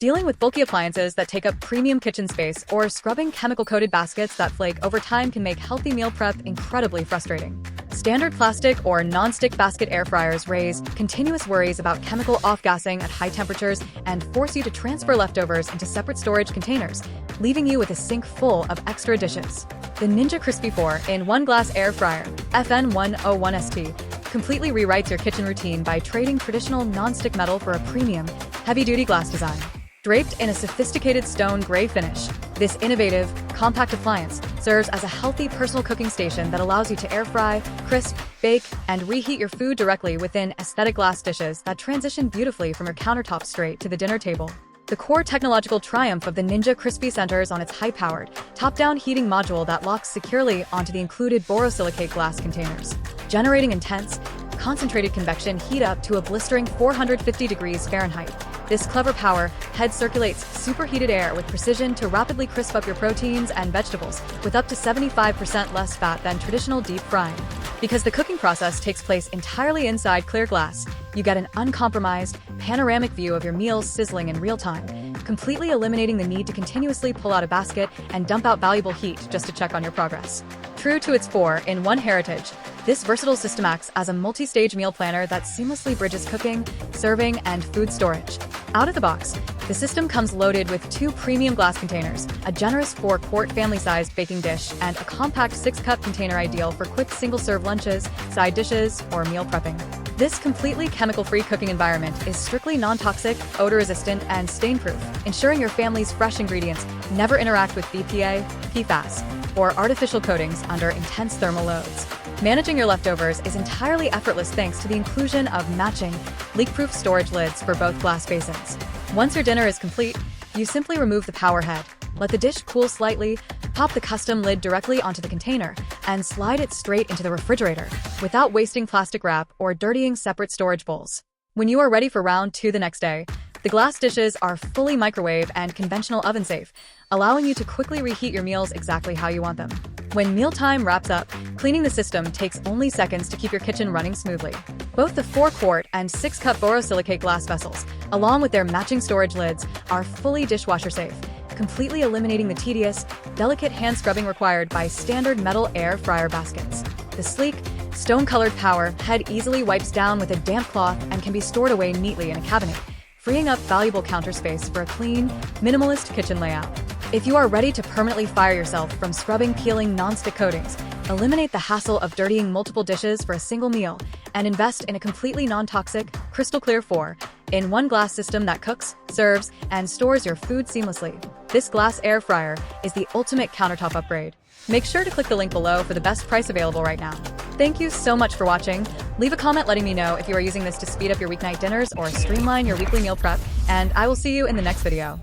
Dealing with bulky appliances that take up premium kitchen space or scrubbing chemical-coated baskets that flake over time can make healthy meal prep incredibly frustrating. Standard plastic or non-stick basket air fryers raise continuous worries about chemical off-gassing at high temperatures and force you to transfer leftovers into separate storage containers, leaving you with a sink full of extra dishes. The Ninja Crispi 4-in-1 glass air fryer, FN101ST, completely rewrites your kitchen routine by trading traditional non-stick metal for a premium, heavy-duty glass design. Draped in a sophisticated stone gray finish, this innovative, compact appliance serves as a healthy personal cooking station that allows you to air fry, crisp, bake, and reheat your food directly within aesthetic glass dishes that transition beautifully from your countertop straight to the dinner table. The core technological triumph of the Ninja Crispi centers on its high-powered, top-down heating module that locks securely onto the included borosilicate glass containers, generating intense, concentrated convection heat up to a blistering 450 degrees Fahrenheit. This clever power head circulates superheated air with precision to rapidly crisp up your proteins and vegetables with up to 75% less fat than traditional deep frying. Because the cooking process takes place entirely inside clear glass, you get an uncompromised, panoramic view of your meals sizzling in real time, completely eliminating the need to continuously pull out a basket and dump out valuable heat just to check on your progress. True to its 4-in-1 heritage, this versatile system acts as a multi-stage meal planner that seamlessly bridges cooking, serving, and food storage. Out of the box, the system comes loaded with 2 premium glass containers, a generous 4-quart family-sized baking dish, and a compact 6-cup container ideal for quick single-serve lunches, side dishes, or meal prepping. This completely chemical-free cooking environment is strictly non-toxic, odor-resistant, and stain-proof, ensuring your family's fresh ingredients never interact with BPA, PFAS, or artificial coatings under intense thermal loads. Managing your leftovers is entirely effortless thanks to the inclusion of matching, leak-proof storage lids for both glass basins. Once your dinner is complete, you simply remove the power head, let the dish cool slightly, pop the custom lid directly onto the container, and slide it straight into the refrigerator without wasting plastic wrap or dirtying separate storage bowls. When you are ready for round 2 the next day, the glass dishes are fully microwave and conventional oven safe, allowing you to quickly reheat your meals exactly how you want them. When mealtime wraps up, cleaning the system takes only seconds to keep your kitchen running smoothly. Both the 4-quart and 6-cup borosilicate glass vessels, along with their matching storage lids, are fully dishwasher safe, completely eliminating the tedious, delicate hand scrubbing required by standard metal air fryer baskets. The sleek, stone-colored power head easily wipes down with a damp cloth and can be stored away neatly in a cabinet, freeing up valuable counter space for a clean, minimalist kitchen layout. If you are ready to permanently fire yourself from scrubbing peeling non-stick coatings, eliminate the hassle of dirtying multiple dishes for a single meal, and invest in a completely non-toxic, crystal-clear 4-in-1 glass system that cooks, serves, and stores your food seamlessly. This glass air fryer is the ultimate countertop upgrade. Make sure to click the link below for the best price available right now. Thank you so much for watching. Leave a comment letting me know if you are using this to speed up your weeknight dinners or streamline your weekly meal prep, and I will see you in the next video.